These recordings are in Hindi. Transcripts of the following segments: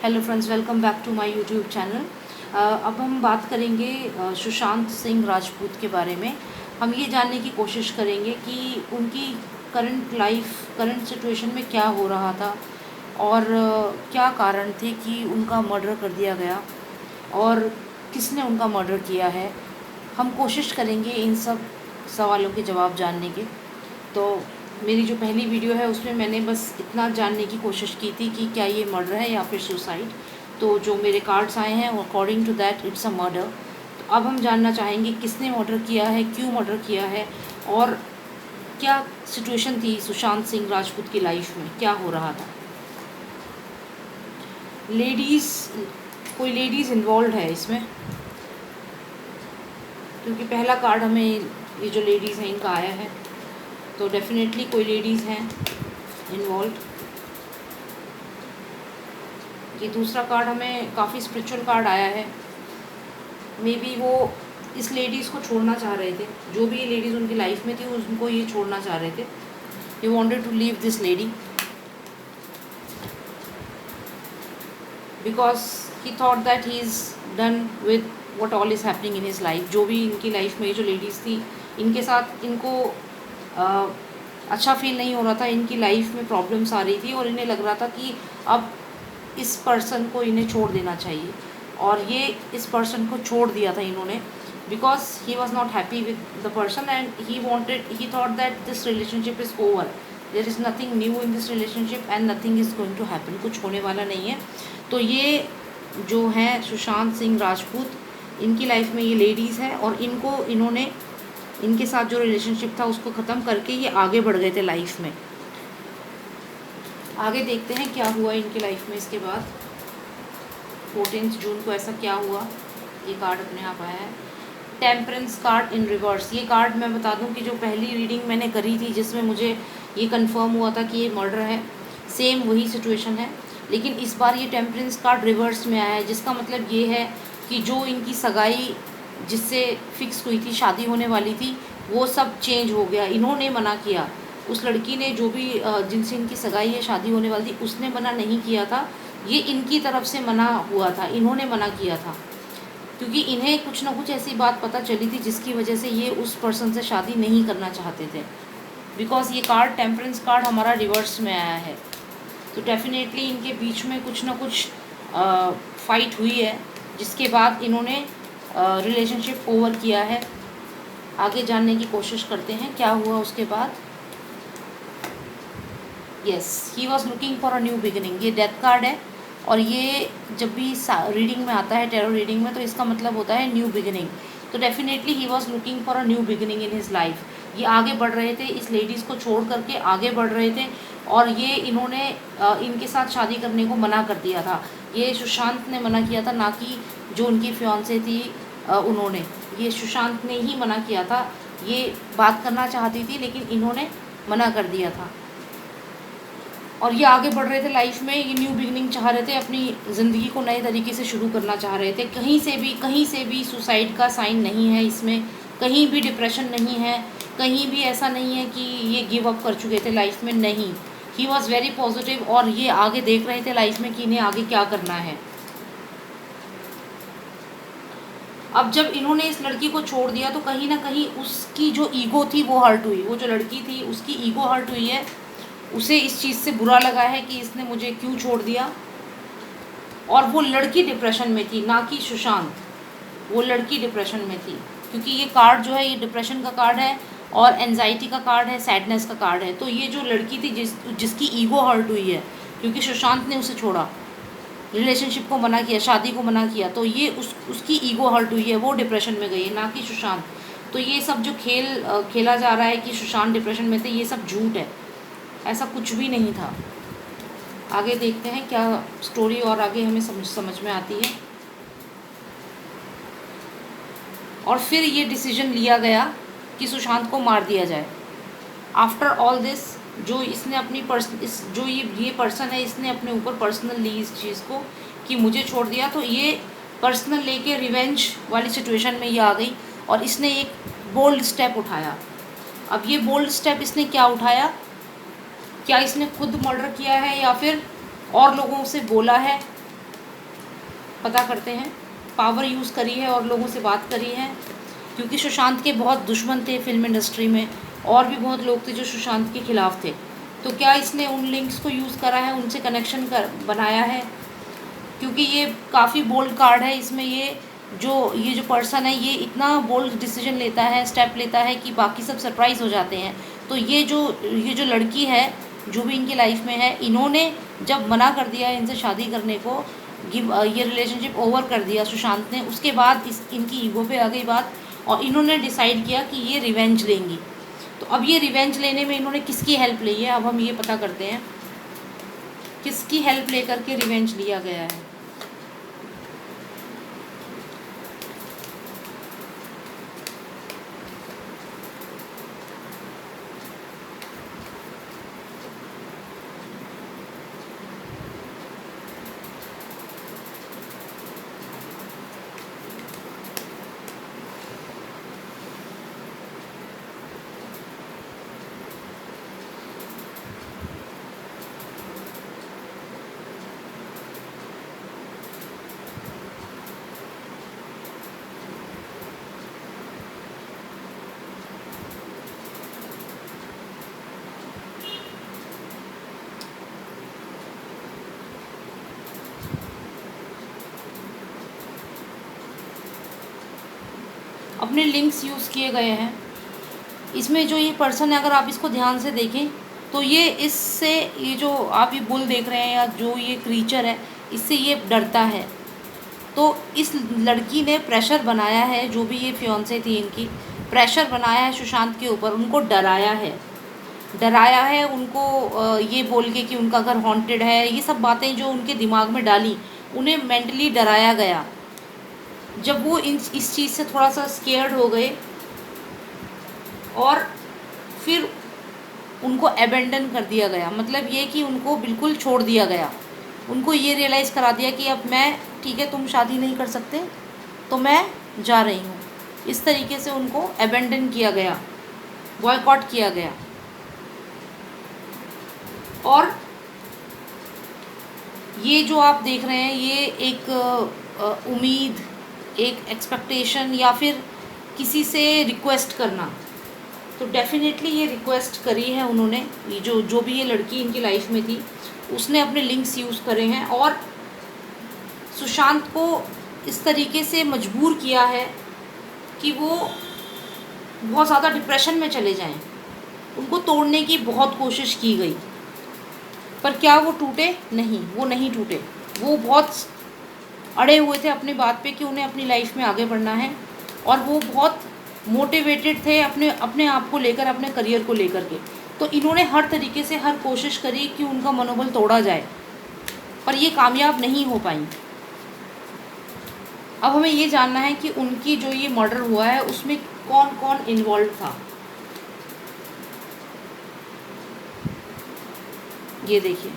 Hello friends, welcome back to my YouTube channel. अब हम बात करेंगे सुशांत सिंह राजपूत के बारे में। हम ये जानने की कोशिश करेंगे कि उनकी करंट सिचुएशन में क्या हो रहा था और क्या कारण थे कि उनका मर्डर कर दिया गया और किसने उनका मर्डर किया है। हम कोशिश करेंगे इन सब सवालों के जवाब जानने के। तो मेरी जो पहली वीडियो है उसमें मैंने बस इतना जानने की कोशिश की थी कि क्या ये मर्डर है या फिर सुसाइड। तो जो मेरे कार्ड्स आए हैं according to that it's a murder. तो अब हम जानना चाहेंगे किसने मर्डर किया है, क्यों मर्डर किया है और क्या सिचुएशन थी सुशांत सिंह राजपूत की लाइफ में, क्या हो रहा था। कोई लेडीज़ इन्वॉल्व है इसमें, क्योंकि पहला कार्ड हमें ये जो लेडीज़ हैं इनका आया है, तो डेफिनेटली कोई लेडीज़ हैं इन्वॉल्व। ये दूसरा कार्ड हमें काफ़ी स्पिरिचुअल कार्ड आया है। मे बी वो इस लेडीज़ को छोड़ना चाह रहे थे, जो भी ये लेडीज़ उनकी लाइफ में थी उनको ये छोड़ना चाह रहे थे। He wanted to leave this lady because he thought that he is done with what all is happening in his life. जो भी इनकी लाइफ में ये जो लेडीज़ थी इनके साथ इनको अच्छा फील नहीं हो रहा था, इनकी लाइफ में प्रॉब्लम्स आ रही थी और इन्हें लग रहा था कि अब इस पर्सन को इन्हें छोड़ देना चाहिए। और ये इस पर्सन को छोड़ दिया था इन्होंने because he was not happy with the person and he thought that this relationship is over, there is nothing new in this relationship and nothing is going to happen, कुछ होने वाला नहीं है। तो ये जो हैं सुशांत सिंह राजपूत, इनकी लाइफ में ये लेडीज़ हैं और इन्होंने इनके साथ जो रिलेशनशिप था उसको ख़त्म करके ये आगे बढ़ गए थे लाइफ में। आगे देखते हैं क्या हुआ इनकी लाइफ में इसके बाद। 14 जून को ऐसा क्या हुआ, ये कार्ड अपने आप आया है। टेम्परेंस कार्ड इन रिवर्स। ये कार्ड मैं बता दूं कि जो पहली रीडिंग मैंने करी थी जिसमें मुझे ये कंफर्म हुआ था कि ये मर्डर है, सेम वही सिचुएशन है, लेकिन इस बार ये टेम्परेंस कार्ड रिवर्स में आया है। जिसका मतलब ये है कि जो इनकी सगाई जिससे फिक्स हुई थी, शादी होने वाली थी, वो सब चेंज हो गया। इन्होंने मना किया, उस लड़की ने जो भी जिनसे इनकी सगाई है, शादी होने वाली थी, उसने मना नहीं किया था। ये इनकी तरफ से मना हुआ था, इन्होंने मना किया था क्योंकि इन्हें कुछ ना कुछ ऐसी बात पता चली थी जिसकी वजह से ये उस पर्सन से शादी नहीं करना चाहते थे। बिकॉज ये कार्ड टेम्परेंस कार्ड हमारा रिवर्स में आया है, तो डेफिनेटली इनके बीच में कुछ ना कुछ फाइट हुई है जिसके बाद इन्होंने रिलेशनशिप ओवर किया है। आगे जानने की कोशिश करते हैं क्या हुआ उसके बाद। Yes, he was looking for a new beginning. ये डेथ कार्ड है और ये जब भी रीडिंग में आता है, टैरो रीडिंग में, तो इसका मतलब होता है न्यू बिगिनिंग। तो definitely he was looking for a new beginning in his life. ये आगे बढ़ रहे थे, इस लेडीज़ को छोड़ करके आगे बढ़ रहे थे और ये इन्होंने इनके साथ शादी करने को मना कर दिया था। ये सुशांत ने मना किया था, ना कि जो उनकी फियांसे थी उन्होंने। ये सुशांत ने ही मना किया था। ये बात करना चाहती थी लेकिन इन्होंने मना कर दिया था और ये आगे बढ़ रहे थे लाइफ में। ये न्यू बिगनिंग चाह रहे थे, अपनी ज़िंदगी को नए तरीके से शुरू करना चाह रहे थे। कहीं से भी सुसाइड का साइन नहीं है इसमें, कहीं भी डिप्रेशन नहीं है, कहीं भी ऐसा नहीं है कि ये गिव अप कर चुके थे लाइफ में, नहीं। ही वॉज़ वेरी पॉजिटिव और ये आगे देख रहे थे लाइफ में कि इन्हें आगे क्या करना है। अब जब इन्होंने इस लड़की को छोड़ दिया तो कहीं ना कहीं उसकी जो ईगो थी वो हर्ट हुई। वो जो लड़की थी उसकी ईगो हर्ट हुई है, उसे इस चीज़ से बुरा लगा है कि इसने मुझे क्यों छोड़ दिया। और वो लड़की डिप्रेशन में थी, ना कि सुशांत। वो लड़की डिप्रेशन में थी क्योंकि ये कार्ड जो है ये डिप्रेशन का कार्ड है और एंजाइटी का कार्ड है, सैडनेस का कार्ड है। तो ये जो लड़की थी जिसकी ईगो हर्ट हुई है क्योंकि सुशांत ने उसे छोड़ा, रिलेशनशिप को मना किया, शादी को मना किया, तो ये उसकी ईगो हर्ट हुई है, वो डिप्रेशन में गई है, ना कि सुशांत। तो ये सब जो खेला जा रहा है कि सुशांत डिप्रेशन में थे, ये सब झूठ है, ऐसा कुछ भी नहीं था। आगे देखते हैं क्या स्टोरी और आगे हमें समझ में आती है। और फिर ये डिसीजन लिया गया कि सुशांत को मार दिया जाए। आफ्टर ऑल दिस, जो इसने अपनी जो ये पर्सन है, इसने अपने ऊपर पर्सनल ली इस चीज़ को कि मुझे छोड़ दिया, तो ये पर्सनल लेके रिवेंज वाली सिचुएशन में ये आ गई और इसने एक बोल्ड स्टेप उठाया। अब ये बोल्ड स्टेप इसने क्या उठाया, क्या इसने खुद मर्डर किया है या फिर और लोगों से बोला है पता करते हैं। पावर यूज़ करी है और लोगों से बात करी है, क्योंकि सुशांत के बहुत दुश्मन थे फिल्म इंडस्ट्री में, और भी बहुत लोग थे जो सुशांत के खिलाफ थे। तो क्या इसने उन लिंक्स को यूज़ करा है, उनसे कनेक्शन कर बनाया है, क्योंकि ये काफ़ी बोल्ड कार्ड है। इसमें ये जो पर्सन है, ये इतना बोल्ड डिसीजन लेता है, स्टेप लेता है कि बाकी सब सरप्राइज़ हो जाते हैं। तो ये जो लड़की है, जो भी इनकी लाइफ में है, इन्होंने जब मना कर दिया इनसे शादी करने को, ये रिलेशनशिप ओवर कर दिया सुशांत ने, उसके बाद इनकी ईगो पे आ गई बात, और इन्होंने डिसाइड किया कि ये रिवेंज लेंगी। तो अब ये रिवेंज लेने में इन्होंने किसकी हेल्प ली है, अब हम ये पता करते हैं किसकी हेल्प लेकर के रिवेंज लिया गया है। अपने लिंक्स यूज़ किए गए हैं इसमें। जो ये पर्सन है, अगर आप इसको ध्यान से देखें तो ये जो आप ये बुल देख रहे हैं या जो ये क्रीचर है, इससे ये डरता है। तो इस लड़की ने प्रेशर बनाया है, जो भी ये फियांसे थी इनकी, प्रेशर बनाया है सुशांत के ऊपर, उनको डराया है उनको ये बोल के कि उनका घर हॉन्टेड है। ये सब बातें जो उनके दिमाग में डाली, उन्हें मेंटली डराया गया। जब वो इस चीज़ से थोड़ा सा स्केयर्ड हो गए, और फिर उनको अबेंडन कर दिया गया, मतलब ये कि उनको बिल्कुल छोड़ दिया गया। उनको ये रियलाइज़ करा दिया कि अब मैं, ठीक है तुम शादी नहीं कर सकते तो मैं जा रही हूँ। इस तरीके से उनको अबेंडन किया गया, बॉयकॉट किया गया। और ये जो आप देख रहे हैं, ये एक उम्मीद, एक एक्सपेक्टेशन, या फिर किसी से रिक्वेस्ट करना। तो डेफिनेटली ये रिक्वेस्ट करी है उन्होंने। ये जो भी ये लड़की इनकी लाइफ में थी, उसने अपने लिंक्स यूज़ करे हैं और सुशांत को इस तरीके से मजबूर किया है कि वो बहुत ज़्यादा डिप्रेशन में चले जाएं। उनको तोड़ने की बहुत कोशिश की गई, पर क्या वो टूटे? नहीं, वो नहीं टूटे। वो बहुत अड़े हुए थे अपनी बात पे कि उन्हें अपनी लाइफ में आगे बढ़ना है, और वो बहुत मोटिवेटेड थे अपने आप को लेकर, अपने करियर को लेकर के। तो इन्होंने हर तरीके से हर कोशिश करी कि उनका मनोबल तोड़ा जाए, पर ये कामयाब नहीं हो पाई। अब हमें ये जानना है कि उनकी जो ये मर्डर हुआ है उसमें कौन कौन इन्वॉल्व था। ये देखिए,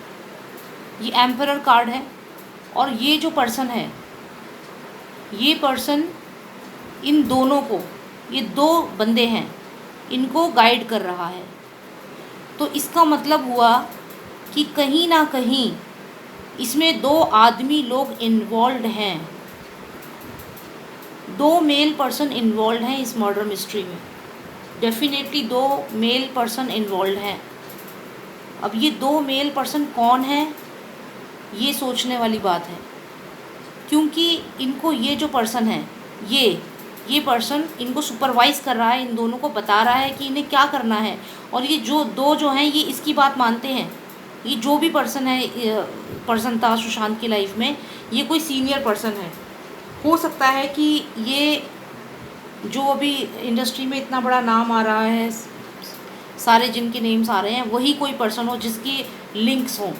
ये एम्परर कार्ड है, और ये जो पर्सन है, ये पर्सन इन दोनों को, ये दो बंदे हैं, इनको गाइड कर रहा है। तो इसका मतलब हुआ कि कहीं ना कहीं इसमें दो आदमी लोग इन्वॉल्व हैं, दो मेल पर्सन इन्वॉल्व हैं इस मर्डर मिस्ट्री में। डेफिनेटली दो मेल पर्सन इन्वॉल्व हैं। अब ये दो मेल पर्सन कौन है, ये सोचने वाली बात है, क्योंकि इनको ये जो पर्सन है, ये पर्सन इनको सुपरवाइज़ कर रहा है, इन दोनों को बता रहा है कि इन्हें क्या करना है। और ये जो हैं, ये इसकी बात मानते हैं। ये जो भी पर्सन था सुशांत की लाइफ में, ये कोई सीनियर पर्सन है। हो सकता है कि ये जो अभी इंडस्ट्री में इतना बड़ा नाम आ रहा है, सारे जिनके नेम्स आ रहे हैं, वही कोई पर्सन हो जिसकी लिंक्स हों।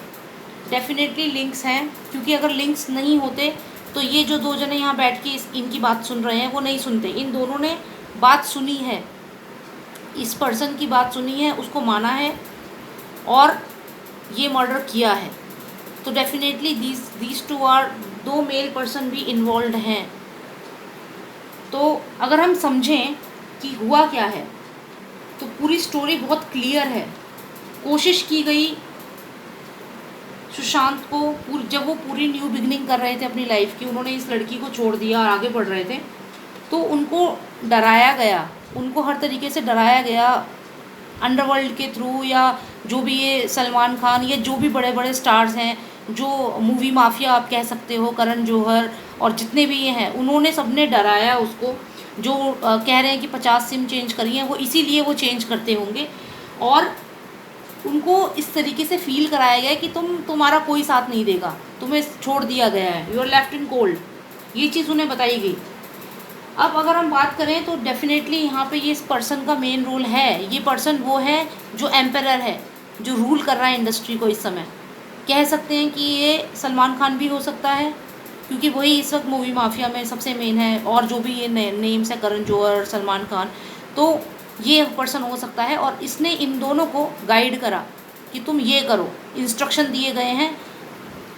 डेफिनेटली लिंक्स हैं, क्योंकि अगर लिंक्स नहीं होते तो ये जो दो जने यहाँ बैठ के इनकी बात सुन रहे हैं, वो नहीं सुनते। इन दोनों ने बात सुनी है, इस पर्सन की बात सुनी है, उसको माना है, और ये मर्डर किया है। तो डेफिनेटली दीज टू आर, दो मेल पर्सन भी इन्वॉल्व हैं। तो अगर हम समझें कि हुआ क्या है, तो पूरी स्टोरी बहुत क्लियर है। कोशिश की गई सुशांत को जब वो पूरी न्यू बिगनिंग कर रहे थे अपनी लाइफ की, उन्होंने इस लड़की को छोड़ दिया और आगे बढ़ रहे थे, तो उनको डराया गया, उनको हर तरीके से डराया गया अंडरवर्ल्ड के थ्रू, या जो भी ये सलमान खान या जो भी बड़े बड़े स्टार्स हैं, जो मूवी माफिया आप कह सकते हो, करण जौहर और जितने भी ये हैं, उन्होंने सबने डराया उसको। जो कह रहे हैं कि 50 सिम चेंज करी हैं, वो इसीलिए वो चेंज करते होंगे, और उनको इस तरीके से फील कराया गया कि तुम्हारा कोई साथ नहीं देगा, तुम्हें छोड़ दिया गया है, you are left in cold, ये चीज़ उन्हें बताई गई। अब अगर हम बात करें तो डेफिनेटली यहाँ पे ये इस पर्सन का मेन रोल है। ये पर्सन वो है जो एम्परर है, जो रूल कर रहा है इंडस्ट्री को इस समय। कह सकते हैं कि ये सलमान खान भी हो सकता है, क्योंकि वही इस वक्त मूवी माफिया में सबसे मेन है, और जो भी ये नेम्स है करण जौहर, सलमान खान, तो ये पर्सन हो सकता है। और इसने इन दोनों को गाइड करा कि तुम ये करो, इंस्ट्रक्शन दिए गए हैं,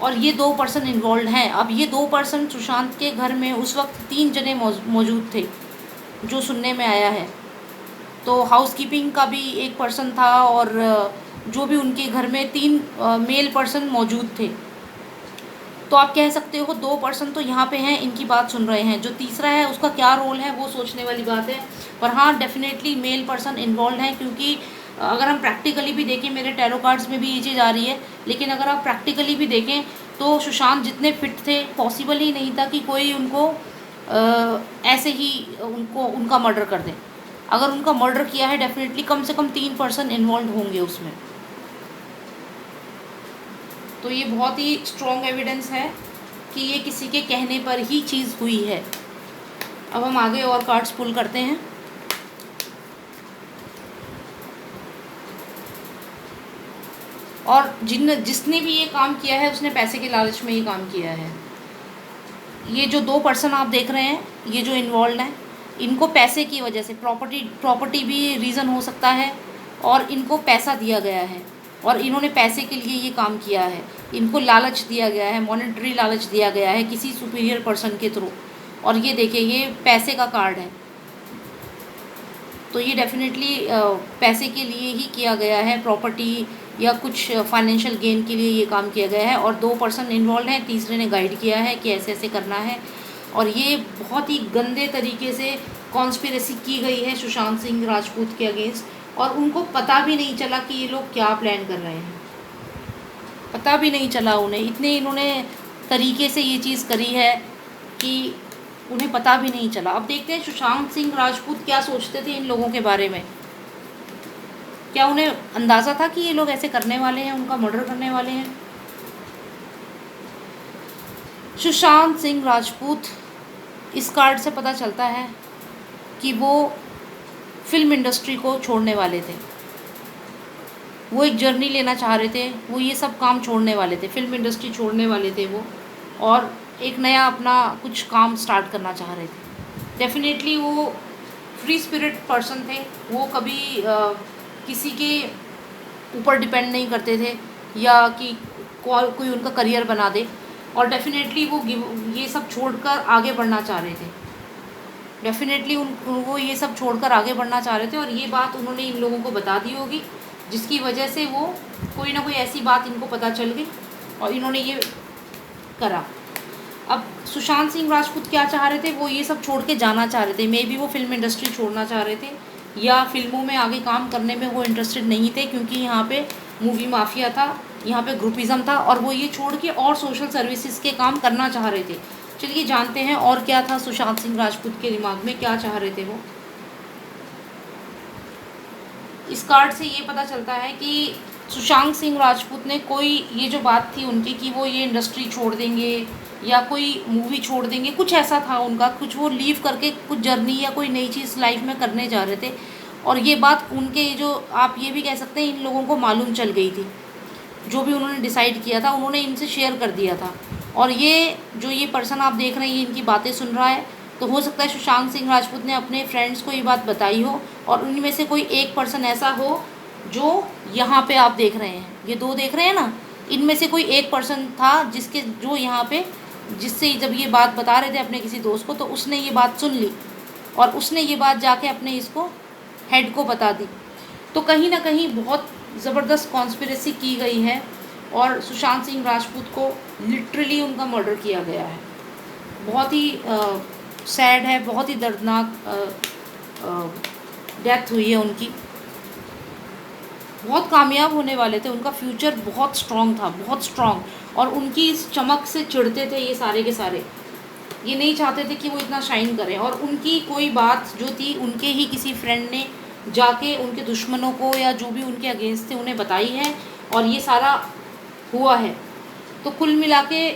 और ये 2 पर्सन इन्वॉल्व हैं। अब ये 2 पर्सन सुशांत के घर में उस वक्त 3 जने मौजूद थे, जो सुनने में आया है। तो हाउसकीपिंग का भी एक पर्सन था, और जो भी उनके घर में 3 मेल पर्सन मौजूद थे। तो आप कह सकते हो 2 पर्सन तो यहाँ पे हैं, इनकी बात सुन रहे हैं। जो तीसरा है उसका क्या रोल है वो सोचने वाली बात है, पर हाँ डेफिनेटली मेल पर्सन इन्वॉल्व हैं, क्योंकि अगर हम प्रैक्टिकली भी देखें, मेरे टैरो कार्ड्स में भी ये चीज़ आ रही है, लेकिन अगर आप प्रैक्टिकली भी देखें तो सुशांत जितने फिट थे, पॉसिबल ही नहीं था कि कोई उनको ऐसे ही उनका मर्डर कर दे। अगर उनका मर्डर किया है, डेफिनेटली कम से कम 3 पर्सन इन्वॉल्व होंगे उसमें। तो ये बहुत ही स्ट्रॉन्ग एविडेंस है कि ये किसी के कहने पर ही चीज़ हुई है। अब हम आगे और कार्ड्स पुल करते हैं। और जिसने भी ये काम किया है उसने पैसे के लालच में ये काम किया है। ये जो 2 पर्सन आप देख रहे हैं, ये जो इन्वॉल्व हैं, इनको पैसे की वजह से, प्रॉपर्टी भी रीज़न हो सकता है, और इनको पैसा दिया गया है, और इन्होंने पैसे के लिए ये काम किया है। इनको लालच दिया गया है, मॉनेटरी लालच दिया गया है किसी सुपीरियर पर्सन के थ्रू। और ये देखिए, ये पैसे का कार्ड है, तो ये डेफिनेटली पैसे के लिए ही किया गया है, प्रॉपर्टी या कुछ फाइनेंशियल गेन के लिए ये काम किया गया है। और 2 पर्सन इन्वॉल्व हैं, तीसरे ने गाइड किया है कि ऐसे ऐसे करना है। और ये बहुत ही गंदे तरीके से कॉन्स्पिरेसी की गई है सुशांत सिंह राजपूत के अगेंस्ट, और उनको पता भी नहीं चला कि ये लोग क्या प्लान कर रहे हैं, पता भी नहीं चला उन्हें। इतने इन्होंने तरीके से ये चीज़ करी है कि उन्हें पता भी नहीं चला। अब देखते हैं सुशांत सिंह राजपूत क्या सोचते थे इन लोगों के बारे में। क्या उन्हें अंदाज़ा था कि ये लोग ऐसे करने वाले हैं, उनका मर्डर करने वाले हैं? सुशांत सिंह राजपूत, इस कार्ड से पता चलता है कि वो फिल्म इंडस्ट्री को छोड़ने वाले थे। वो एक जर्नी लेना चाह रहे थे, वो ये सब काम छोड़ने वाले थे, फिल्म इंडस्ट्री छोड़ने वाले थे वो, और एक नया अपना कुछ काम स्टार्ट करना चाह रहे थे। डेफिनेटली वो फ्री स्पिरिट पर्सन थे, वो कभी किसी के ऊपर डिपेंड नहीं करते थे, या कि कोई उनका करियर बना दे। और डेफिनेटली वो ये सब छोड़कर आगे बढ़ना चाह रहे थे। डेफिनेटली वो ये सब छोड़कर आगे बढ़ना चाह रहे थे, और ये बात उन्होंने इन लोगों को बता दी होगी, जिसकी वजह से वो कोई ना कोई ऐसी बात इनको पता चल गई और इन्होंने ये करा। अब सुशांत सिंह राजपूत क्या चाह रहे थे, वो ये सब छोड़ के जाना चाह रहे थे। मे बी वो फिल्म इंडस्ट्री छोड़ना चाह रहे थे, या फिल्मों में आगे काम करने में वो इंटरेस्टेड नहीं थे, क्योंकि यहाँ पे मूवी माफिया था, यहाँ पे ग्रुपिज़म था, और वो ये छोड़ के और सोशल सर्विसेज के काम करना चाह रहे थे। चलिए जानते हैं और क्या था सुशांत सिंह राजपूत के दिमाग में, क्या चाह रहे थे वो। इस कार्ड से ये पता चलता है कि सुशांत सिंह राजपूत ने कोई, ये जो बात थी उनकी कि वो ये इंडस्ट्री छोड़ देंगे या कोई मूवी छोड़ देंगे, कुछ ऐसा था उनका, कुछ वो लीव करके कुछ जर्नी या कोई नई चीज़ लाइफ में करने जा रहे थे। और ये बात उनके, जो आप ये भी कह सकते हैं इन लोगों को मालूम चल गई थी, जो भी उन्होंने डिसाइड किया था उन्होंने इनसे शेयर कर दिया था। और ये जो ये पर्सन आप देख रहे हैं, ये इनकी बातें सुन रहा है, तो हो सकता है सुशांत सिंह राजपूत ने अपने फ्रेंड्स को ये बात बताई हो, और उनमें से कोई एक पर्सन ऐसा हो जो यहाँ पे आप देख रहे हैं, ये 2 देख रहे हैं ना, इनमें से कोई एक पर्सन था जिसके, जो यहाँ पे, जिससे जब ये बात बता रहे थे अपने किसी दोस्त को, तो उसने ये बात सुन ली और उसने ये बात जाके अपने इसको हेड को बता दी। तो कहीं ना कहीं बहुत ज़बरदस्त कॉन्स्पिरेसी की गई है और सुशांत सिंह राजपूत को लिटरली उनका मर्डर किया गया है। बहुत ही सैड है, बहुत ही दर्दनाक डेथ हुई है उनकी। बहुत कामयाब होने वाले थे, उनका फ्यूचर बहुत स्ट्रॉन्ग था, बहुत स्ट्रॉन्ग, और उनकी इस चमक से चिढ़ते थे ये सारे के सारे। ये नहीं चाहते थे कि वो इतना शाइन करें, और उनकी कोई बात जो थी उनके ही किसी फ्रेंड ने जाके उनके दुश्मनों को या जो भी उनके अगेंस्ट थे उन्हें बताई है, और ये सारा हुआ है। तो कुल मिला के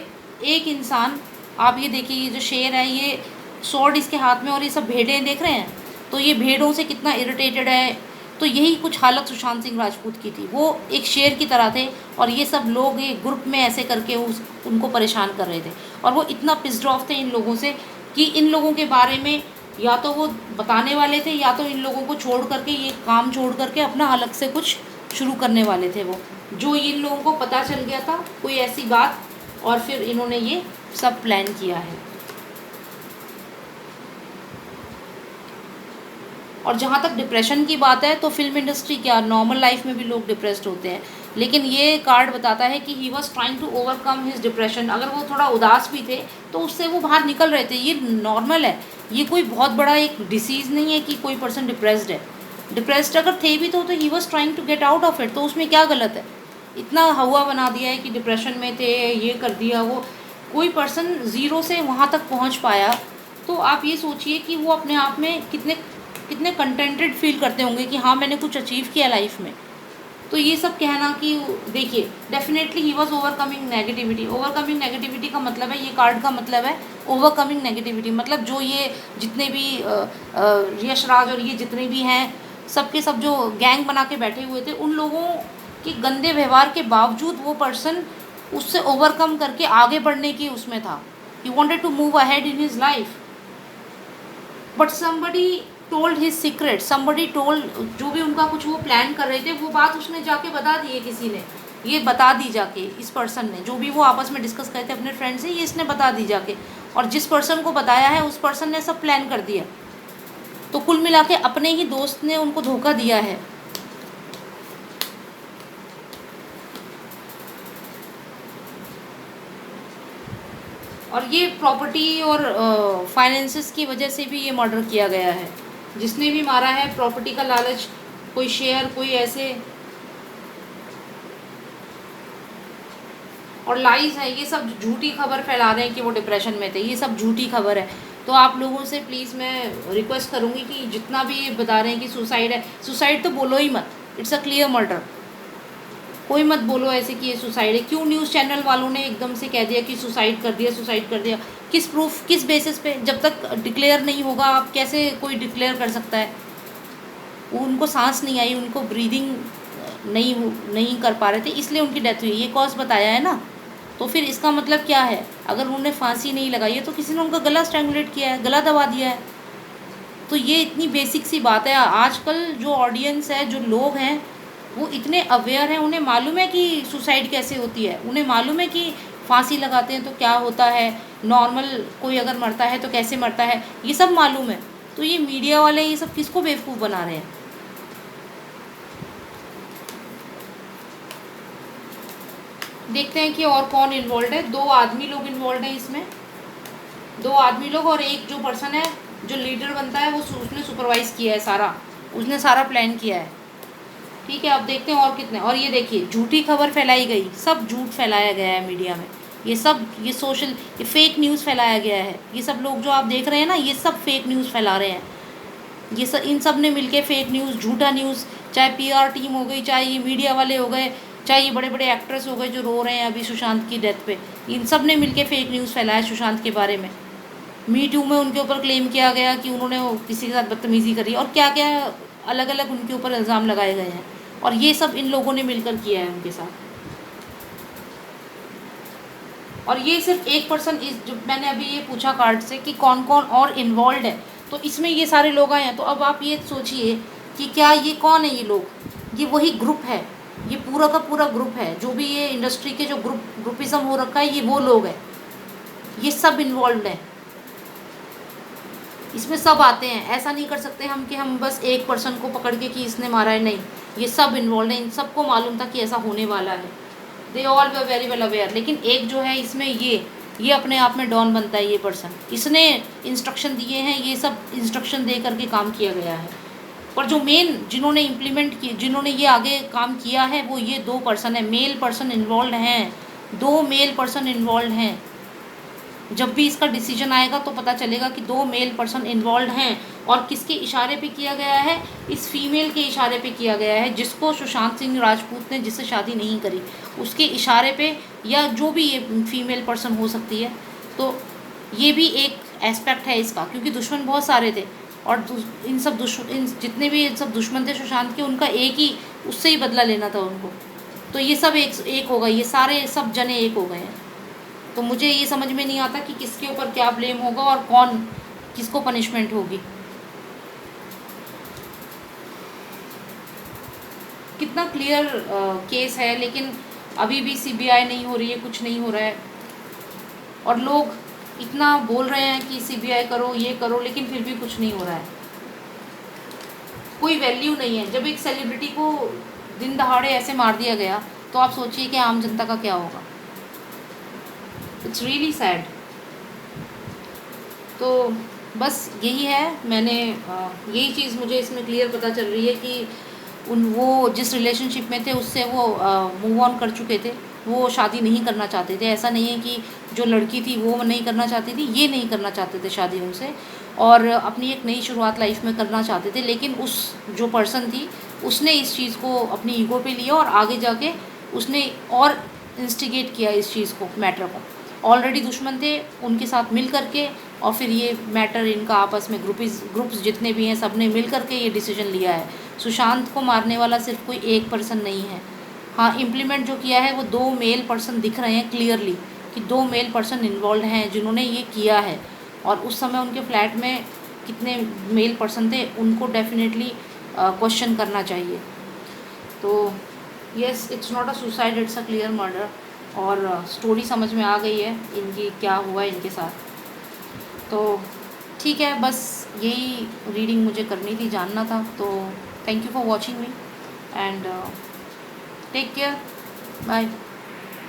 एक इंसान, आप ये देखिए, ये जो शेर है ये स्वॉर्ड इसके हाथ में, और ये सब भेड़ें देख रहे हैं, तो ये भेड़ों से कितना इरिटेटेड है। तो यही कुछ हालत सुशांत सिंह राजपूत की थी। वो एक शेर की तरह थे, और ये सब लोग एक ग्रुप में ऐसे करके उनको परेशान कर रहे थे, और वो इतना पिस्ड ऑफ थे इन लोगों से कि इन लोगों के बारे में या तो वो बताने वाले थे, या तो इन लोगों को छोड़ करके, ये काम छोड़ करके अपना अलग से कुछ शुरू करने वाले थे। वो जो इन लोगों को पता चल गया था कोई ऐसी बात, और फिर इन्होंने ये सब प्लान किया है। और जहाँ तक डिप्रेशन की बात है, तो फिल्म इंडस्ट्री क्या, नॉर्मल लाइफ में भी लोग डिप्रेस्ड होते हैं, लेकिन ये कार्ड बताता है कि he was trying to overcome his depression. अगर वो थोड़ा उदास भी थे तो उससे वो बाहर निकल रहे थे। ये नॉर्मल है, ये कोई बहुत बड़ा एक डिसीज़ नहीं है कि कोई पर्सन डिप्रेस्ड है। डिप्रेस्ड अगर थे भी तो he was trying to get out of it, तो उसमें क्या गलत है। इतना हवा बना दिया है कि डिप्रेशन में थे, ये कर दिया वो। कोई पर्सन ज़ीरो से वहाँ तक पहुँच पाया, तो आप ये सोचिए कि वो अपने आप में कितने कितने कंटेंटेड फील करते होंगे कि हाँ मैंने कुछ अचीव किया लाइफ में। तो ये सब कहना कि देखिए, definitely he was overcoming negativity. Overcoming negativity का मतलब है, ये कार्ड का मतलब है ओवरकमिंग नेगेटिविटी, मतलब जो ये जितने भी यशराज और ये जितने भी हैं सबके सब जो गैंग बना के बैठे हुए थे, उन लोगों के गंदे व्यवहार के बावजूद वो पर्सन उससे ओवरकम करके आगे बढ़ने की उसमें था। He wanted to move ahead in his life, but somebody told his secret, somebody told, जो भी उनका कुछ वो प्लान कर रहे थे वो बात उसने जाके बता दी है, किसी ने ये बता दी जाके, इस पर्सन ने, जो भी वो आपस में डिस्कस करते अपने फ्रेंड से, ये इसने बता दी जाके, और जिस पर्सन को बताया है उस पर्सन ने सब प्लान कर दिया। तो कुल मिला के अपने ही दोस्त ने उनको धोखा दिया है। और ये प्रॉपर्टी और फाइनेंसेस की वजह से भी ये मर्डर किया गया है। जिसने भी मारा है प्रॉपर्टी का लालच, कोई शेयर, कोई ऐसे, और लाइज है, ये सब झूठी खबर फैला रहे हैं कि वो डिप्रेशन में थे, ये सब झूठी खबर है। तो आप लोगों से प्लीज़ मैं रिक्वेस्ट करूँगी कि जितना भी ये बता रहे हैं कि सुसाइड है, सुसाइड तो बोलो ही मत, इट्स अ क्लियर मर्डर। कोई मत बोलो ऐसे कि ये सुसाइड है। क्यों न्यूज़ चैनल वालों ने एकदम से कह दिया कि सुसाइड कर दिया, सुसाइड कर दिया? किस प्रूफ, किस बेसिस पे? जब तक डिक्लेयर नहीं होगा, आप कैसे कोई डिक्लेयर कर सकता है? उनको सांस नहीं आई, उनको ब्रीदिंग नहीं कर पा रहे थे, इसलिए उनकी डेथ हुई। ये कॉज बताया है ना, तो फिर इसका मतलब क्या है? अगर उन्होंने फांसी नहीं लगाई है तो किसी ने उनका गला स्ट्रैंगुलेट किया है, गला दबा दिया है। तो ये इतनी बेसिक सी बात है। आजकल जो ऑडियंस है, जो लोग हैं, वो इतने अवेयर हैं, उन्हें मालूम है कि सुसाइड कैसे होती है, उन्हें मालूम है कि फांसी लगाते हैं तो क्या होता है, नॉर्मल कोई अगर मरता है तो कैसे मरता है, ये सब मालूम है। तो ये मीडिया वाले ये सब किसको बेवकूफ़ बना रहे हैं? देखते हैं कि और कौन इन्वॉल्व है। 2 आदमी लोग इन्वॉल्व हैं इसमें, 2 आदमी लोग, और एक जो पर्सन है जो लीडर बनता है वो उसने सुपरवाइज़ किया है सारा, उसने सारा प्लान किया है। ठीक है, अब देखते हैं और कितने। और ये देखिए, झूठी खबर फैलाई गई, सब झूठ फैलाया गया है मीडिया में, ये सब, ये सोशल, ये फेक न्यूज़ फैलाया गया है। ये सब लोग जो आप देख रहे हैं ना, ये सब फेक न्यूज़ फैला रहे हैं। ये सब, इन सब ने मिलके फेक न्यूज़, झूठा न्यूज़, चाहे पीआर टीम हो गई, चाहे ये मीडिया वाले हो गए, चाहे ये बड़े बड़े एक्ट्रेस हो गए जो रो रहे हैं अभी सुशांत की डेथ पे, इन सब ने मिलके फेक न्यूज़ फैलाया सुशांत के बारे में। मी टू में उनके ऊपर क्लेम किया गया कि उन्होंने किसी के साथ बदतमीज़ी करी, और क्या क्या अलग अलग उनके ऊपर इल्ज़ाम लगाए गए हैं, और ये सब इन लोगों ने मिलकर किया है उनके साथ। और ये सिर्फ एक पर्सन, इस जो मैंने अभी ये पूछा कार्ड से कि कौन कौन और इन्वॉल्व है, तो इसमें ये सारे लोग आए हैं। तो अब आप ये सोचिए कि क्या ये कौन है? ये लोग, ये वही ग्रुप है, ये पूरा का पूरा ग्रुप है, जो भी ये इंडस्ट्री के जो ग्रुपिज़म हो रखा है, ये वो लोग हैं, ये सब इन्वॉल्व हैं, इसमें सब आते हैं। ऐसा नहीं कर सकते हम कि हम बस एक पर्सन को पकड़ के कि इसने मारा है, नहीं, ये सब इन्वॉल्व हैं, इन सबको मालूम था कि ऐसा होने वाला है। They all were very well aware. लेकिन एक जो है इसमें ये अपने आप में डॉन बनता है, ये पर्सन, इसने इंस्ट्रक्शन दिए हैं, ये सब इंस्ट्रक्शन दे करके काम किया गया है। पर जो मेन जिन्होंने इम्प्लीमेंट किए, जिन्होंने ये आगे काम किया है, वो ये 2 पर्सन है, मेल पर्सन इन्वॉल्व हैं, 2 मेल पर्सन इन्वॉल्व हैं। जब भी इसका डिसीजन आएगा तो पता चलेगा कि 2 मेल पर्सन इन्वॉल्व हैं। और किसके इशारे पे किया गया है? इस फीमेल के इशारे पे किया गया है, जिसको सुशांत सिंह राजपूत ने, जिससे शादी नहीं करी, उसके इशारे पे, या जो भी ये फीमेल पर्सन हो सकती है। तो ये भी एक एस्पेक्ट है इसका, क्योंकि दुश्मन बहुत सारे थे, और इन जितने भी इन सब दुश्मन थे सुशांत के, उनका एक ही, उससे ही बदला लेना था उनको। तो ये सब एक हो गए, ये सारे सब जने एक हो गए हैं। तो मुझे ये समझ में नहीं आता कि किसके ऊपर क्या ब्लेम होगा और कौन, किसको पनिशमेंट होगी। कितना क्लियर केस है, लेकिन अभी भी सीबीआई नहीं हो रही है, कुछ नहीं हो रहा है। और लोग इतना बोल रहे हैं कि सीबीआई करो, ये करो, लेकिन फिर भी कुछ नहीं हो रहा है। कोई वैल्यू नहीं है। जब एक सेलिब्रिटी को दिन दहाड़े ऐसे मार दिया गया, तो आप सोचिए कि आम जनता का क्या होगा। It's really sad. तो बस यही है, मैंने यही चीज़ मुझे इसमें क्लियर पता चल रही है कि वो जिस रिलेशनशिप में थे उससे वो मूव ऑन कर चुके थे। वो शादी नहीं करना चाहते थे। ऐसा नहीं है कि जो लड़की थी वो नहीं करना चाहती थी, ये नहीं करना चाहते थे शादी उनसे, और अपनी एक नई शुरुआत लाइफ में करना चाहते थे। लेकिन उस जो पर्सन थी, उसने इस चीज़ को अपनी ईगो पे लिया, और आगे जाके उसने और इंस्टिगेट किया इस चीज़ को, मैटर को। ऑलरेडी दुश्मन थे, उनके साथ मिल करके, और फिर ये मैटर इनका आपस में ग्रुप्स जितने भी हैं, सब ने मिल करके ये डिसीजन लिया है। सुशांत को मारने वाला सिर्फ कोई एक पर्सन नहीं है। हाँ, इम्प्लीमेंट जो किया है वो 2 मेल पर्सन दिख रहे हैं क्लियरली, कि 2 मेल पर्सन इन्वॉल्व हैं जिन्होंने ये किया है। और उस समय उनके फ्लैट में कितने मेल पर्सन थे, उनको डेफिनेटली क्वेश्चन करना चाहिए। तो yes, it's not a suicide, it's a clear murder. और स्टोरी समझ में आ गई है इनकी, क्या हुआ इनके साथ। तो ठीक है, बस यही रीडिंग मुझे करनी थी, जानना था। तो thank you for watching me, and take care, bye.